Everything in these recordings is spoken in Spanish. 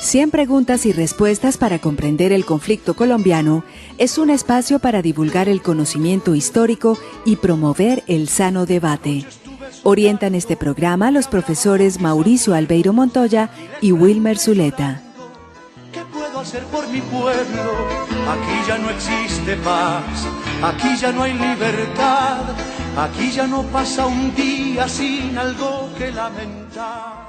100 preguntas y respuestas para comprender el conflicto colombiano es un espacio para divulgar el conocimiento histórico y promover el sano debate. Orientan este programa los profesores Mauricio Albeiro Montoya y Wilmer Zuleta. ¿Qué puedo hacer por mi pueblo? Aquí ya no existe paz, aquí ya no hay libertad, aquí ya no pasa un día sin algo que lamentar.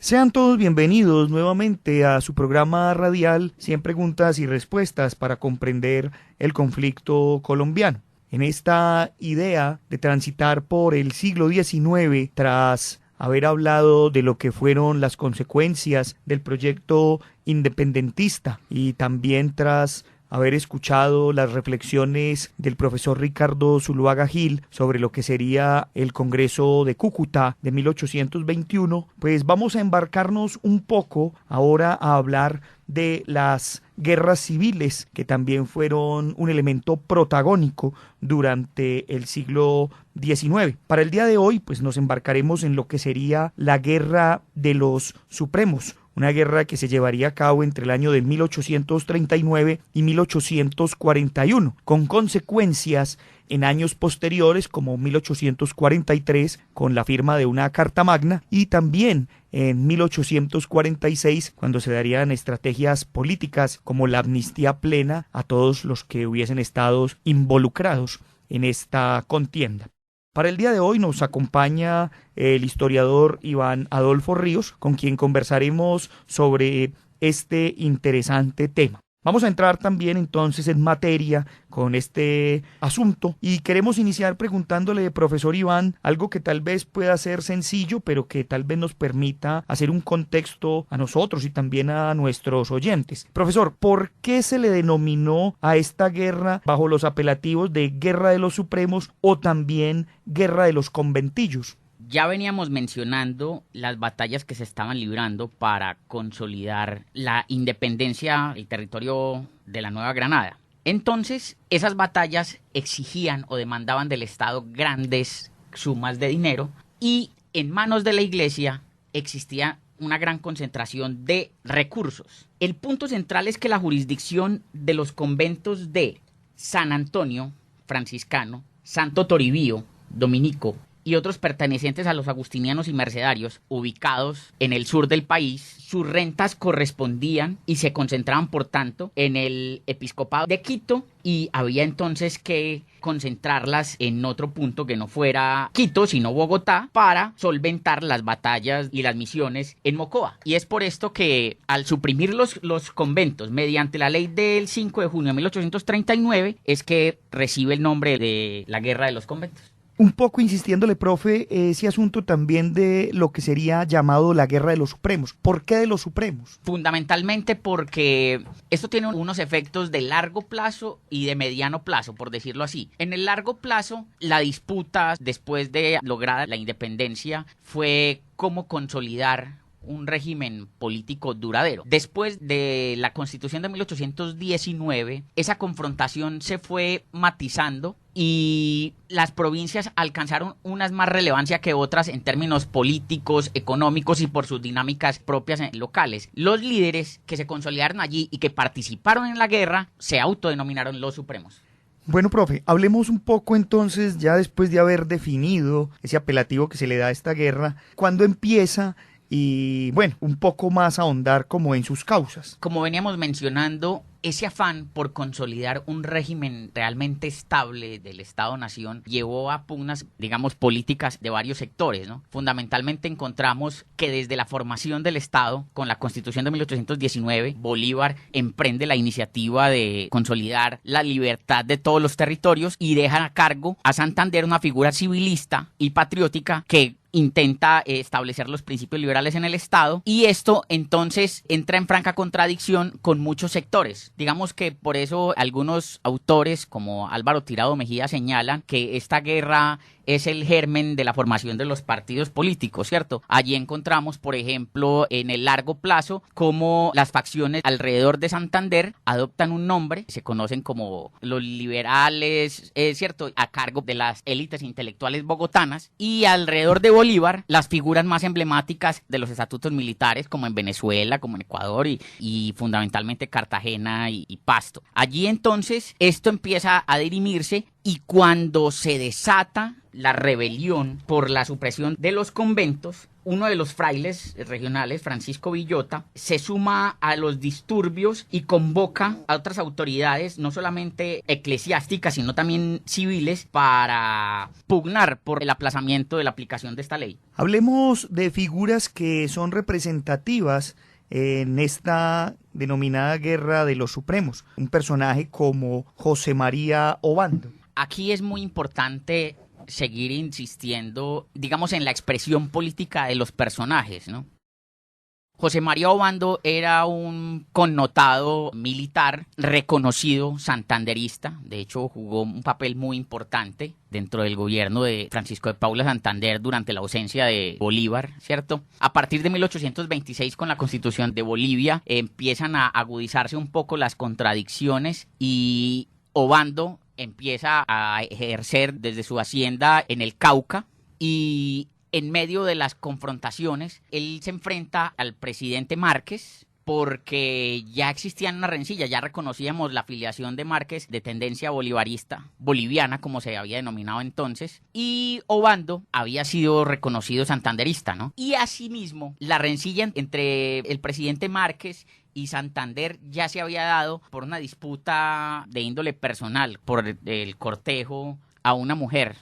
Sean todos bienvenidos nuevamente a su programa radial 100 preguntas y respuestas para comprender el conflicto colombiano. En esta idea de transitar por el siglo XIX tras haber hablado de lo que fueron las consecuencias del proyecto independentista y también tras haber escuchado las reflexiones del profesor Ricardo Zuluaga Gil sobre lo que sería el Congreso de Cúcuta de 1821, pues vamos a embarcarnos un poco ahora a hablar de las guerras civiles, que también fueron un elemento protagónico durante el siglo XIX. Para el día de hoy, pues nos embarcaremos en lo que sería la Guerra de los Supremos, una guerra que se llevaría a cabo entre el año de 1839 y 1841, con consecuencias en años posteriores como 1843 con la firma de una Carta Magna y también en 1846 cuando se darían estrategias políticas como la amnistía plena a todos los que hubiesen estado involucrados en esta contienda. Para el día de hoy nos acompaña el historiador Iván Adolfo Ríos, con quien conversaremos sobre este interesante tema. Vamos a entrar también entonces en materia con este asunto y queremos iniciar preguntándole, profesor Iván, algo que tal vez pueda ser sencillo, pero que tal vez nos permita hacer un contexto a nosotros y también a nuestros oyentes. Profesor, ¿por qué se le denominó a esta guerra bajo los apelativos de Guerra de los Supremos o también Guerra de los Conventillos? Ya veníamos mencionando las batallas que se estaban librando para consolidar la independencia del territorio de la Nueva Granada. Entonces, esas batallas exigían o demandaban del Estado grandes sumas de dinero y en manos de la Iglesia existía una gran concentración de recursos. El punto central es que la jurisdicción de los conventos de San Antonio, franciscano, Santo Toribío, dominico, y otros pertenecientes a los agustinianos y mercedarios, ubicados en el sur del país, sus rentas correspondían y se concentraban, por tanto, en el episcopado de Quito y había entonces que concentrarlas en otro punto que no fuera Quito, sino Bogotá, para solventar las batallas y las misiones en Mocoa. Y es por esto que al suprimir los conventos mediante la ley del 5 de junio de 1839 es que recibe el nombre de la Guerra de los Conventos. Un poco insistiéndole, profe, ese asunto también de lo que sería llamado la Guerra de los Supremos. ¿Por qué de los Supremos? Fundamentalmente porque esto tiene unos efectos de largo plazo y de mediano plazo, por decirlo así. En el largo plazo, la disputa después de lograr la independencia fue cómo consolidar un régimen político duradero. Después de la Constitución de 1819, esa confrontación se fue matizando y las provincias alcanzaron unas más relevancia que otras en términos políticos, económicos y por sus dinámicas propias locales. Los líderes que se consolidaron allí y que participaron en la guerra se autodenominaron los Supremos. Bueno, profe, hablemos un poco entonces, ya después de haber definido ese apelativo que se le da a esta guerra, ¿cuándo empieza? Y bueno, un poco más ahondar como en sus causas. Como veníamos mencionando, ese afán por consolidar un régimen realmente estable del Estado-Nación llevó a pugnas, digamos, políticas de varios sectores, ¿no? Fundamentalmente encontramos que desde la formación del Estado, con la Constitución de 1819, Bolívar emprende la iniciativa de consolidar la libertad de todos los territorios y deja a cargo a Santander una figura civilista y patriótica que intenta establecer los principios liberales en el Estado y esto entonces entra en franca contradicción con muchos sectores. Digamos que por eso algunos autores como Álvaro Tirado Mejía señalan que esta guerra es el germen de la formación de los partidos políticos, ¿cierto? Allí encontramos, por ejemplo, en el largo plazo, cómo las facciones alrededor de Santander adoptan un nombre, se conocen como los liberales, ¿cierto? A cargo de las élites intelectuales bogotanas, y alrededor de Bolívar, las figuras más emblemáticas de los estatutos militares, como en Venezuela, como en Ecuador y fundamentalmente Cartagena y Pasto. Allí entonces esto empieza a dirimirse y cuando se desata la rebelión por la supresión de los conventos, uno de los frailes regionales, Francisco Villota, se suma a los disturbios y convoca a otras autoridades, no solamente eclesiásticas, sino también civiles, para pugnar por el aplazamiento de la aplicación de esta ley. Hablemos de figuras que son representativas en esta denominada Guerra de los Supremos. Un personaje como José María Obando. Aquí es muy importante seguir insistiendo, digamos, en la expresión política de los personajes, ¿no? José María Obando era un connotado militar, reconocido santanderista. De hecho, jugó un papel muy importante dentro del gobierno de Francisco de Paula Santander durante la ausencia de Bolívar, ¿cierto? A partir de 1826, con la Constitución de Bolivia, empiezan a agudizarse un poco las contradicciones y Obando empieza a ejercer desde su hacienda en el Cauca y en medio de las confrontaciones, él se enfrenta al presidente Márquez porque ya existían una rencilla, ya reconocíamos la afiliación de Márquez de tendencia bolivarista, boliviana como se había denominado entonces, y Obando había sido reconocido santanderista, ¿no? Y asimismo, la rencilla entre el presidente Márquez y Santander ya se había dado por una disputa de índole personal, por el cortejo a una mujer.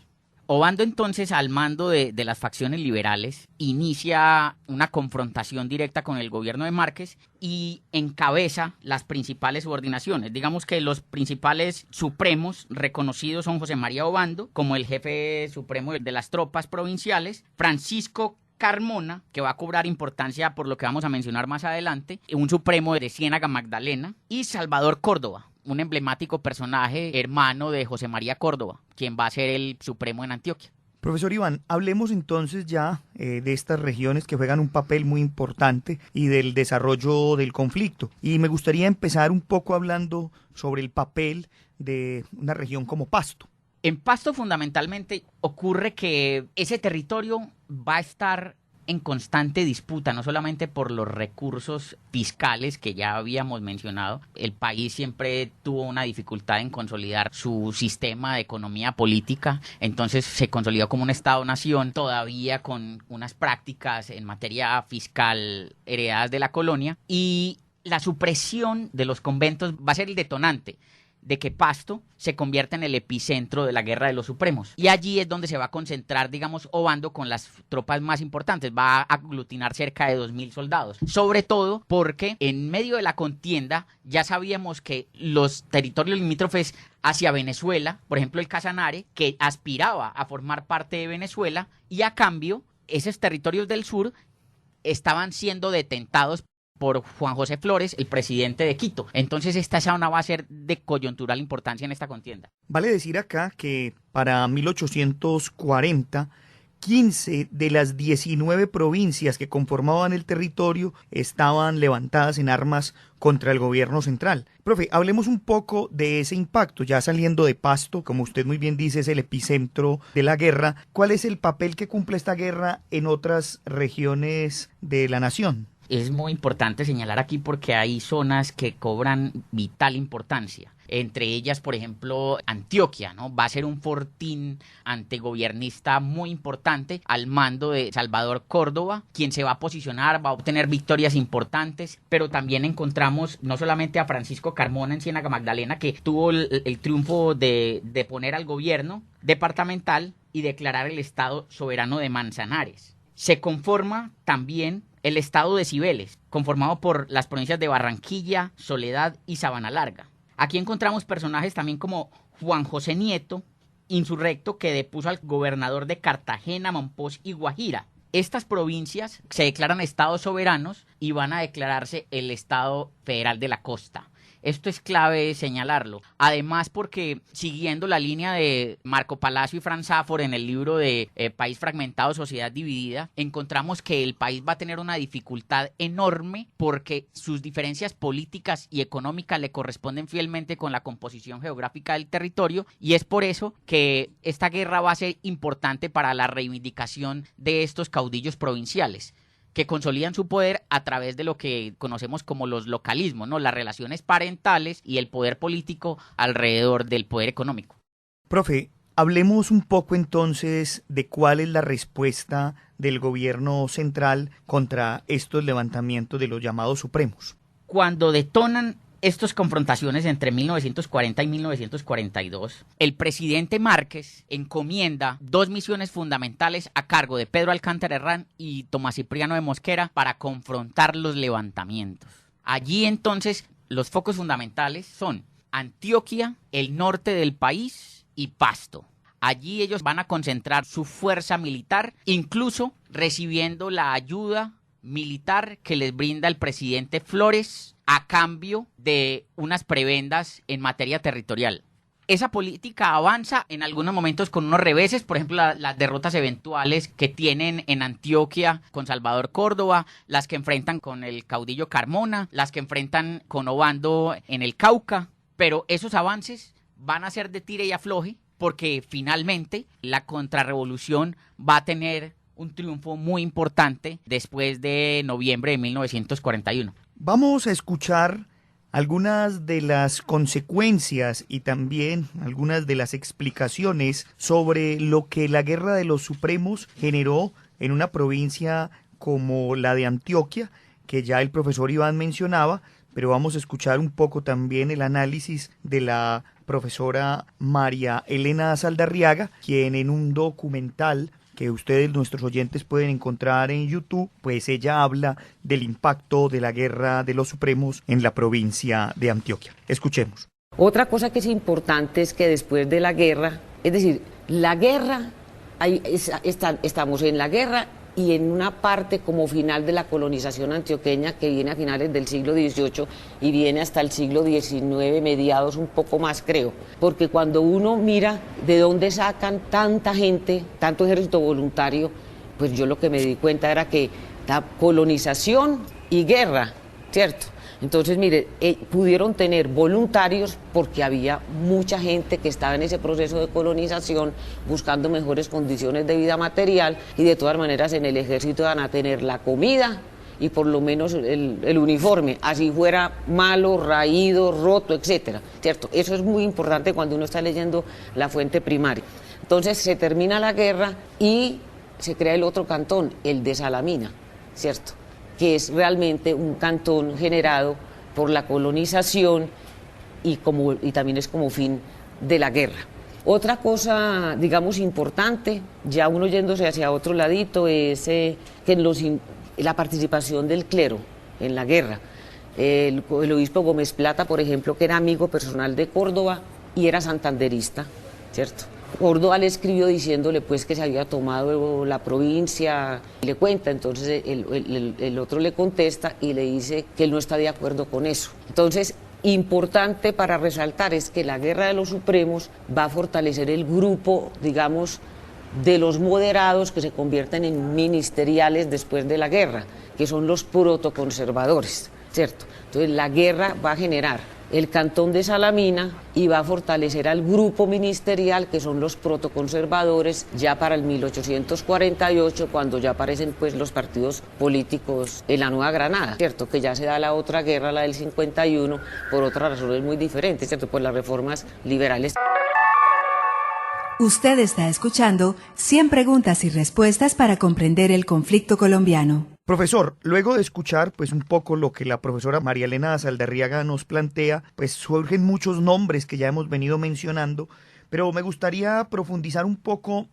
Obando entonces, al mando de las facciones liberales, inicia una confrontación directa con el gobierno de Márquez y encabeza las principales subordinaciones. Digamos que los principales supremos reconocidos son José María Obando como el jefe supremo de las tropas provinciales, Francisco Carmona, que va a cobrar importancia por lo que vamos a mencionar más adelante, un supremo de Ciénaga Magdalena, y Salvador Córdoba, un emblemático personaje hermano de José María Córdoba, quien va a ser el supremo en Antioquia. Profesor Iván, hablemos entonces ya de estas regiones que juegan un papel muy importante y del desarrollo del conflicto. Y me gustaría empezar un poco hablando sobre el papel de una región como Pasto. En Pasto fundamentalmente ocurre que ese territorio va a estar en constante disputa, no solamente por los recursos fiscales que ya habíamos mencionado. El país siempre tuvo una dificultad en consolidar su sistema de economía política, entonces se consolidó como un Estado-nación, todavía con unas prácticas en materia fiscal heredadas de la colonia, y la supresión de los conventos va a ser el detonante de que Pasto se convierta en el epicentro de la Guerra de los Supremos. Y allí es donde se va a concentrar, digamos, Obando con las tropas más importantes. Va a aglutinar cerca de 2.000 soldados. Sobre todo porque en medio de la contienda ya sabíamos que los territorios limítrofes hacia Venezuela, por ejemplo el Casanare, que aspiraba a formar parte de Venezuela, y a cambio esos territorios del sur estaban siendo detentados por Juan José Flores, el presidente de Quito. Entonces esta zona va a ser de coyuntural importancia en esta contienda. Vale decir acá que para 1840, 15 de las 19 provincias que conformaban el territorio estaban levantadas en armas contra el gobierno central. Profe, hablemos un poco de ese impacto, ya saliendo de Pasto, como usted muy bien dice, es el epicentro de la guerra. ¿Cuál es el papel que cumple esta guerra en otras regiones de la nación? Es muy importante señalar aquí porque hay zonas que cobran vital importancia. Entre ellas, por ejemplo, Antioquia, ¿no? Va a ser un fortín antigobernista muy importante al mando de Salvador Córdoba, quien se va a posicionar, va a obtener victorias importantes, pero también encontramos no solamente a Francisco Carmona en Ciénaga Magdalena, que tuvo el triunfo de poner al gobierno departamental y declarar el Estado soberano de Manzanares. Se conforma también el estado de Cibeles, conformado por las provincias de Barranquilla, Soledad y Sabana Larga. Aquí encontramos personajes también como Juan José Nieto, insurrecto que depuso al gobernador de Cartagena, Mompox y Guajira. Estas provincias se declaran estados soberanos y van a declararse el Estado Federal de la Costa. Esto es clave señalarlo. Además, porque siguiendo la línea de Marco Palacio y Franz Safor en el libro de País Fragmentado, Sociedad Dividida, encontramos que el país va a tener una dificultad enorme porque sus diferencias políticas y económicas le corresponden fielmente con la composición geográfica del territorio, y es por eso que esta guerra va a ser importante para la reivindicación de estos caudillos provinciales, que consolidan su poder a través de lo que conocemos como los localismos, ¿no? Las relaciones parentales y el poder político alrededor del poder económico. Profe, hablemos un poco entonces de cuál es la respuesta del gobierno central contra estos levantamientos de los llamados supremos. Cuando detonan estas confrontaciones entre 1940 y 1942, el presidente Márquez encomienda 2 misiones fundamentales a cargo de Pedro Alcántara Herrán y Tomás Cipriano de Mosquera para confrontar los levantamientos. Allí entonces los focos fundamentales son Antioquia, el norte del país y Pasto. Allí ellos van a concentrar su fuerza militar, incluso recibiendo la ayuda militar que les brinda el presidente Flores a cambio de unas prebendas en materia territorial. Esa política avanza en algunos momentos con unos reveses, por ejemplo, las derrotas eventuales que tienen en Antioquia con Salvador Córdoba, las que enfrentan con el caudillo Carmona, las que enfrentan con Obando en el Cauca, pero esos avances van a ser de tire y afloje porque finalmente la contrarrevolución va a tener un triunfo muy importante después de noviembre de 1941. Vamos a escuchar algunas de las consecuencias y también algunas de las explicaciones sobre lo que la Guerra de los Supremos generó en una provincia como la de Antioquia, que ya el profesor Iván mencionaba, pero vamos a escuchar un poco también el análisis de la profesora María Elena Saldarriaga, quien en un documental que ustedes, nuestros oyentes, pueden encontrar en YouTube, pues ella habla del impacto de la Guerra de los Supremos en la provincia de Antioquia. Escuchemos. Otra cosa que es importante es que después de la guerra, es decir, la guerra, estamos en la guerra y en una parte como final de la colonización antioqueña que viene a finales del siglo XVIII y viene hasta el siglo XIX, mediados un poco más creo, porque cuando uno mira de dónde sacan tanta gente, tanto ejército voluntario, pues yo lo que me di cuenta era que la colonización y guerra, ¿cierto? Entonces, mire, pudieron tener voluntarios porque había mucha gente que estaba en ese proceso de colonización buscando mejores condiciones de vida material y de todas maneras en el ejército van a tener la comida y por lo menos el uniforme, así fuera malo, raído, roto, etcétera, ¿cierto? Eso es muy importante cuando uno está leyendo la fuente primaria. Entonces se termina la guerra y se crea el otro cantón, el de Salamina, ¿cierto?, que es realmente un cantón generado por la colonización y también es como fin de la guerra. Otra cosa, digamos, importante, ya uno yéndose hacia otro ladito, es que la participación del clero en la guerra. El obispo Gómez Plata, por ejemplo, que era amigo personal de Córdoba y era santanderista, ¿cierto? Córdoba le escribió diciéndole pues que se había tomado la provincia, y le cuenta, entonces el otro le contesta y le dice que él no está de acuerdo con eso. Entonces, importante para resaltar es que la Guerra de los Supremos va a fortalecer el grupo, digamos, de los moderados que se convierten en ministeriales después de la guerra, que son los protoconservadores, ¿cierto? Entonces, la guerra va a generar el cantón de Salamina y va a fortalecer al grupo ministerial que son los protoconservadores ya para el 1848 cuando ya aparecen pues los partidos políticos en la Nueva Granada, ¿cierto? Que ya se da la otra guerra, la del 51, por otras razones muy diferentes, ¿cierto? Pues las reformas liberales. Usted está escuchando 100 preguntas y respuestas para comprender el conflicto colombiano. Profesor, luego de escuchar pues un poco lo que la profesora María Elena Saldarriaga nos plantea, pues surgen muchos nombres que ya hemos venido mencionando, pero me gustaría profundizar un poco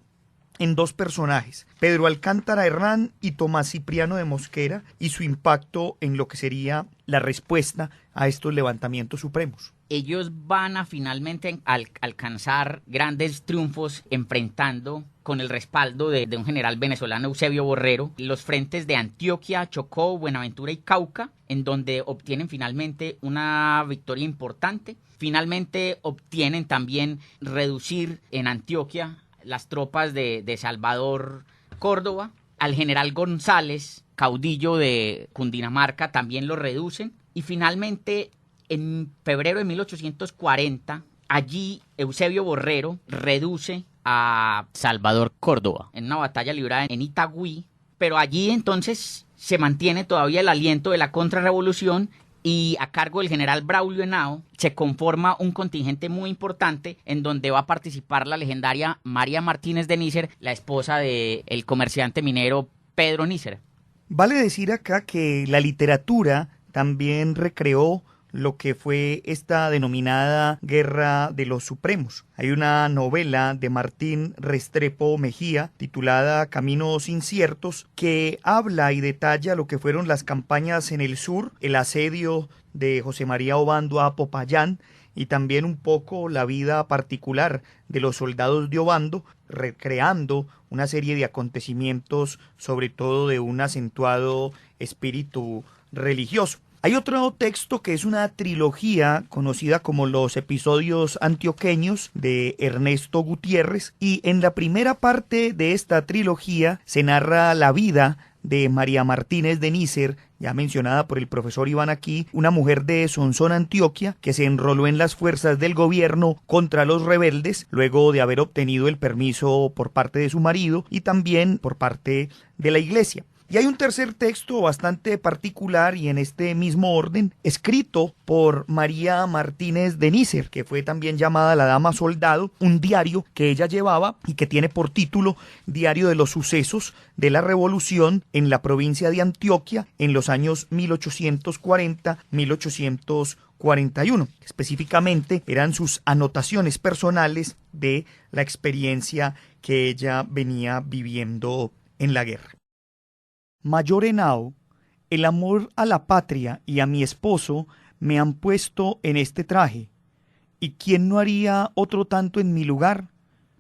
en dos personajes, Pedro Alcántara Herrán y Tomás Cipriano de Mosquera, y su impacto en lo que sería la respuesta a estos levantamientos supremos. Ellos van a finalmente alcanzar grandes triunfos enfrentando con el respaldo de un general venezolano, Eusebio Borrero, los frentes de Antioquia, Chocó, Buenaventura y Cauca, en donde obtienen finalmente una victoria importante. Finalmente obtienen también reducir en Antioquia las tropas de Salvador Córdoba. Al general González, caudillo de Cundinamarca, también lo reducen. Y finalmente, en febrero de 1840, allí Eusebio Borrero reduce a Salvador Córdoba en una batalla librada en Itagüí, pero allí entonces se mantiene todavía el aliento de la contrarrevolución y a cargo del general Braulio Henao se conforma un contingente muy importante en donde va a participar la legendaria María Martínez de Nícer, la esposa del comerciante minero Pedro Nícer. Vale decir acá que la literatura también recreó lo que fue esta denominada Guerra de los Supremos. Hay una novela de Martín Restrepo Mejía titulada Caminos Inciertos que habla y detalla lo que fueron las campañas en el sur, el asedio de José María Obando a Popayán y también un poco la vida particular de los soldados de Obando, recreando una serie de acontecimientos, sobre todo de un acentuado espíritu religioso. Hay otro texto que es una trilogía conocida como Los Episodios Antioqueños de Ernesto Gutiérrez, y en la primera parte de esta trilogía se narra la vida de María Martínez de Nícer, ya mencionada por el profesor Iván aquí, una mujer de Sonsón, Antioquia, que se enroló en las fuerzas del gobierno contra los rebeldes, luego de haber obtenido el permiso por parte de su marido y también por parte de la iglesia. Y hay un tercer texto bastante particular y en este mismo orden, escrito por María Martínez de Nícer, que fue también llamada la Dama Soldado, un diario que ella llevaba y que tiene por título Diario de los Sucesos de la Revolución en la provincia de Antioquia en los años 1840-1841. Específicamente eran sus anotaciones personales de la experiencia que ella venía viviendo en la guerra. Mayor Henao, el amor a la patria y a mi esposo me han puesto en este traje. ¿Y quién no haría otro tanto en mi lugar?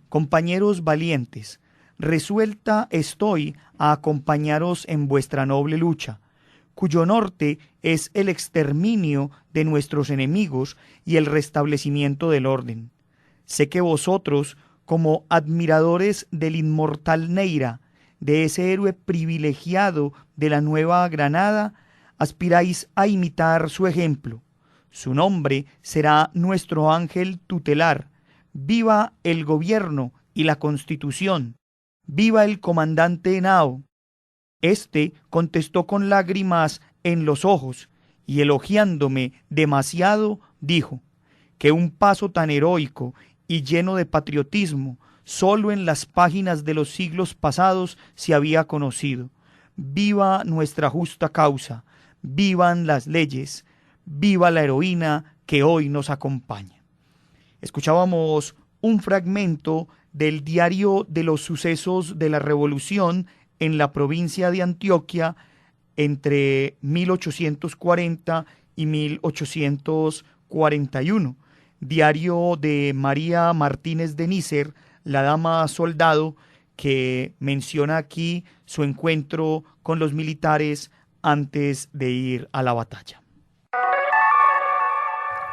Compañeros valientes, resuelta estoy a acompañaros en vuestra noble lucha, cuyo norte es el exterminio de nuestros enemigos y el restablecimiento del orden. Sé que vosotros, como admiradores del inmortal Neira, de ese héroe privilegiado de la Nueva Granada, aspiráis a imitar su ejemplo. Su nombre será nuestro ángel tutelar. Viva el gobierno y la Constitución. Viva el comandante Henao. Este contestó con lágrimas en los ojos y elogiándome demasiado dijo que un paso tan heroico y lleno de patriotismo solo en las páginas de los siglos pasados se había conocido. Viva nuestra justa causa, vivan las leyes, viva la heroína que hoy nos acompaña. Escuchábamos un fragmento del Diario de los Sucesos de la Revolución en la provincia de Antioquia entre 1840 y 1841, diario de María Martínez de Nícer, la Dama Soldado, que menciona aquí su encuentro con los militares antes de ir a la batalla.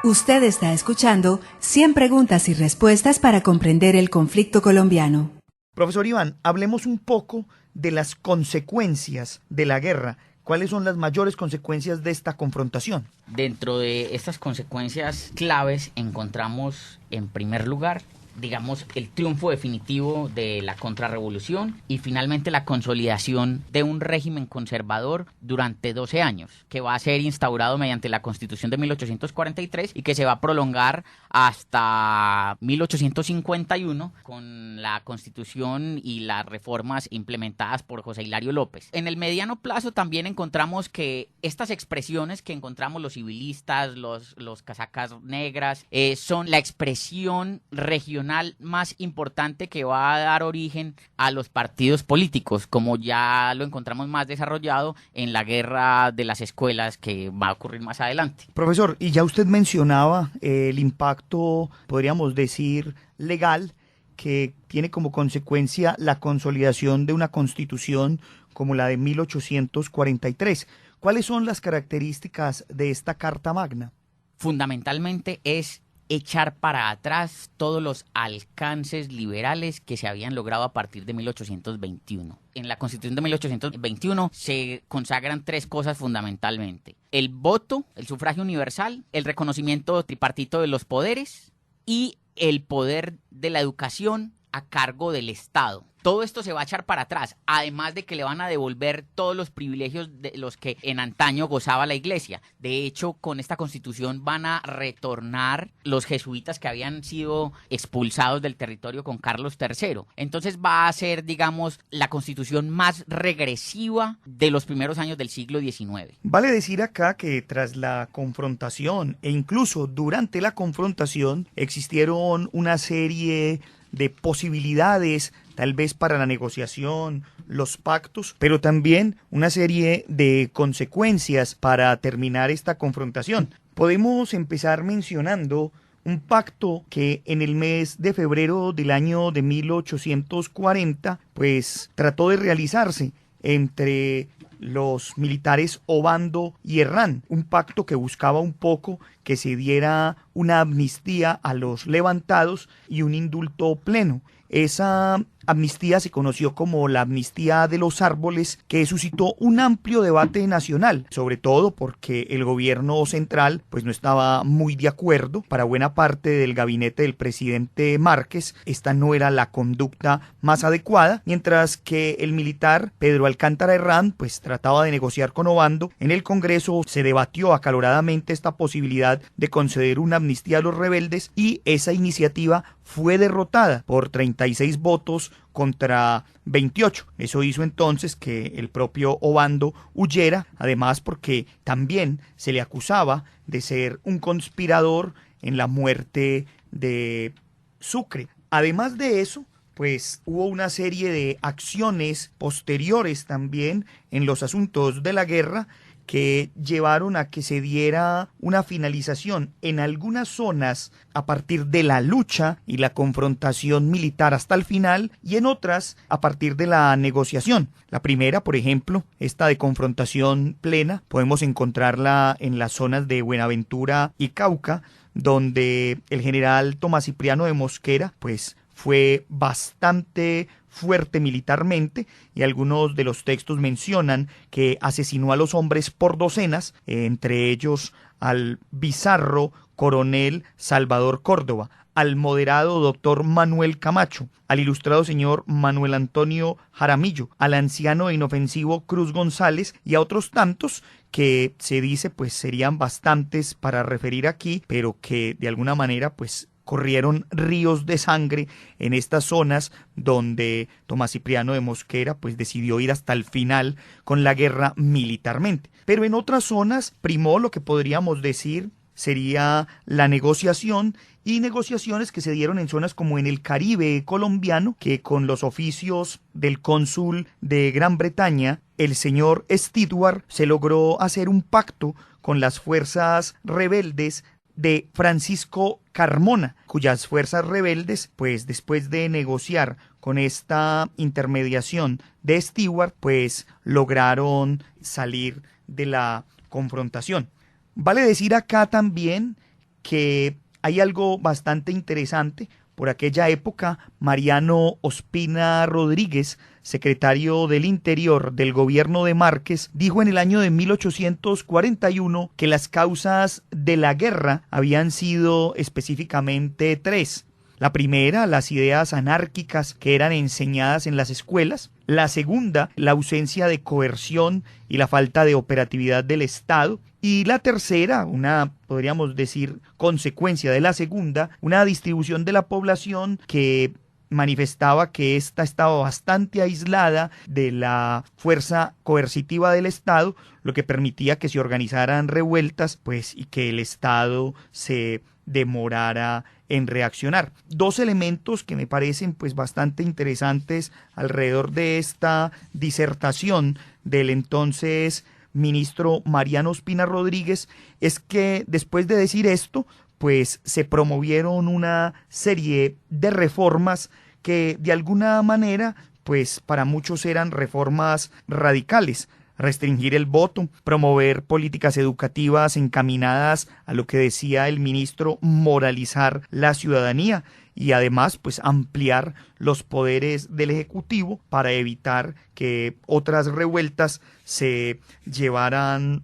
Usted está escuchando 100 preguntas y respuestas para comprender el conflicto colombiano. Profesor Iván, hablemos un poco de las consecuencias de la guerra. ¿Cuáles son las mayores consecuencias de esta confrontación? Dentro de estas consecuencias claves encontramos, en primer lugar, digamos, el triunfo definitivo de la contrarrevolución y finalmente la consolidación de un régimen conservador durante 12 años, que va a ser instaurado mediante la Constitución de 1843 y que se va a prolongar hasta 1851 con la Constitución y las reformas implementadas por José Hilario López. En el mediano plazo también encontramos que estas expresiones que encontramos los civilistas, los casacas negras, son la expresión regional institucional más importante que va a dar origen a los partidos políticos, como ya lo encontramos más desarrollado en la guerra de las escuelas que va a ocurrir más adelante. Profesor, y ya usted mencionaba el impacto, podríamos decir, legal, que tiene como consecuencia la consolidación de una constitución como la de 1843. ¿Cuáles son las características de esta Carta Magna? Fundamentalmente es echar para atrás todos los alcances liberales que se habían logrado a partir de 1821. En la Constitución de 1821 se consagran 3 cosas fundamentalmente: el voto, el sufragio universal, el reconocimiento tripartito de los poderes y el poder de la educación a cargo del Estado. Todo esto se va a echar para atrás, además de que le van a devolver todos los privilegios de los que en antaño gozaba la Iglesia. De hecho, con esta Constitución van a retornar los jesuitas que habían sido expulsados del territorio con Carlos III. Entonces va a ser, digamos, la Constitución más regresiva de los primeros años del siglo XIX. Vale decir acá que tras la confrontación e incluso durante la confrontación existieron una serie de posibilidades tal vez para la negociación, los pactos, pero también una serie de consecuencias para terminar esta confrontación. Podemos empezar mencionando un pacto que en el mes de febrero del año de 1840 pues trató de realizarse entre los militares Obando y Herrán, un pacto que buscaba un poco que se diera una amnistía a los levantados y un indulto pleno. Esa amnistía se conoció como la amnistía de los árboles, que suscitó un amplio debate nacional, sobre todo porque el gobierno central pues no estaba muy de acuerdo. Para buena parte del gabinete del presidente Márquez, esta no era la conducta más adecuada, mientras que el militar Pedro Alcántara Herrán pues trataba de negociar con Obando. En el Congreso se debatió acaloradamente esta posibilidad de conceder una amnistía a los rebeldes y esa iniciativa fue derrotada por 36 votos contra 28. Eso hizo entonces que el propio Obando huyera, además porque también se le acusaba de ser un conspirador en la muerte de Sucre. Además de eso, pues hubo una serie de acciones posteriores también en los asuntos de la guerra que llevaron a que se diera una finalización en algunas zonas a partir de la lucha y la confrontación militar hasta el final, y en otras a partir de la negociación. La primera, por ejemplo, esta de confrontación plena, podemos encontrarla en las zonas de Buenaventura y Cauca, donde el general Tomás Cipriano de Mosquera pues fue bastante fuerte militarmente, y algunos de los textos mencionan que asesinó a los hombres por docenas, entre ellos al bizarro coronel Salvador Córdoba, al moderado doctor Manuel Camacho, al ilustrado señor Manuel Antonio Jaramillo, al anciano e inofensivo Cruz González y a otros tantos que se dice pues serían bastantes para referir aquí, pero que de alguna manera pues corrieron ríos de sangre en estas zonas donde Tomás Cipriano de Mosquera pues decidió ir hasta el final con la guerra militarmente. Pero en otras zonas primó lo que podríamos decir sería la negociación, y negociaciones que se dieron en zonas como en el Caribe colombiano, que con los oficios del cónsul de Gran Bretaña, el señor Stewart, se logró hacer un pacto con las fuerzas rebeldes de Francisco Carmona, cuyas fuerzas rebeldes, pues después de negociar con esta intermediación de Stewart, pues lograron salir de la confrontación. Vale decir acá también que hay algo bastante interesante. Por aquella época, Mariano Ospina Rodríguez, secretario del Interior del gobierno de Márquez, dijo en el año de 1841 que las causas de la guerra habían sido específicamente 3. La primera, las ideas anárquicas que eran enseñadas en las escuelas. La segunda, la ausencia de coerción y la falta de operatividad del Estado. Y la tercera, una, podríamos decir, consecuencia de la segunda, una distribución de la población que manifestaba que ésta estaba bastante aislada de la fuerza coercitiva del Estado, lo que permitía que se organizaran revueltas, pues, y que el Estado se demorara en reaccionar. Dos elementos que me parecen pues bastante interesantes alrededor de esta disertación del entonces ministro Mariano Ospina Rodríguez es que después de decir esto, pues se promovieron una serie de reformas que de alguna manera pues para muchos eran reformas radicales. Restringir el voto, promover políticas educativas encaminadas a lo que decía el ministro, moralizar la ciudadanía y además pues ampliar los poderes del Ejecutivo para evitar que otras revueltas se llevaran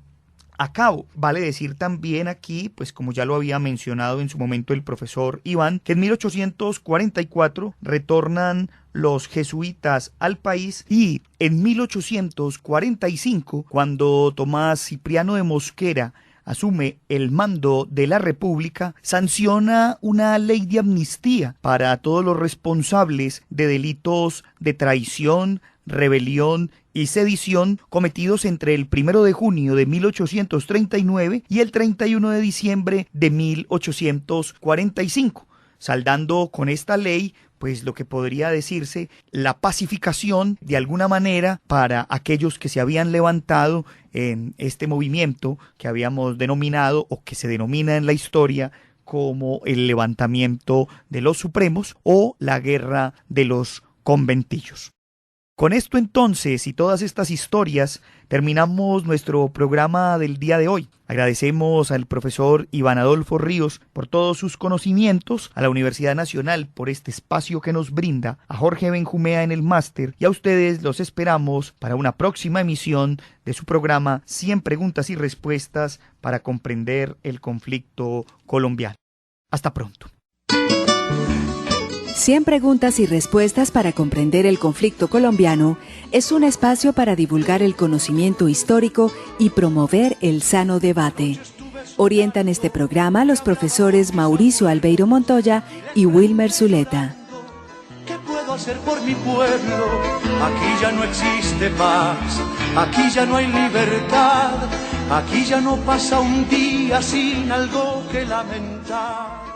a cabo. Vale decir también aquí, pues como ya lo había mencionado en su momento el profesor Iván, que en 1844 retornan los jesuitas al país y en 1845, cuando Tomás Cipriano de Mosquera asume el mando de la República, sanciona una ley de amnistía para todos los responsables de delitos de traición, rebelión y sedición cometidos entre el 1 de junio de 1839 y el 31 de diciembre de 1845, saldando con esta ley pues lo que podría decirse la pacificación de alguna manera para aquellos que se habían levantado en este movimiento que habíamos denominado o que se denomina en la historia como el levantamiento de los supremos o la guerra de los conventillos. Con esto entonces y todas estas historias terminamos nuestro programa del día de hoy. Agradecemos al profesor Iván Adolfo Ríos por todos sus conocimientos, a la Universidad Nacional por este espacio que nos brinda, a Jorge Benjumea en el máster y a ustedes los esperamos para una próxima emisión de su programa 100 preguntas y respuestas para comprender el conflicto colombiano. Hasta pronto. 100 preguntas y respuestas para comprender el conflicto colombiano es un espacio para divulgar el conocimiento histórico y promover el sano debate. Orientan este programa los profesores Mauricio Albeiro Montoya y Wilmer Zuleta. ¿Qué puedo hacer por mi pueblo? Aquí ya no existe paz, aquí ya no hay libertad, aquí ya no pasa un día sin algo que lamentar.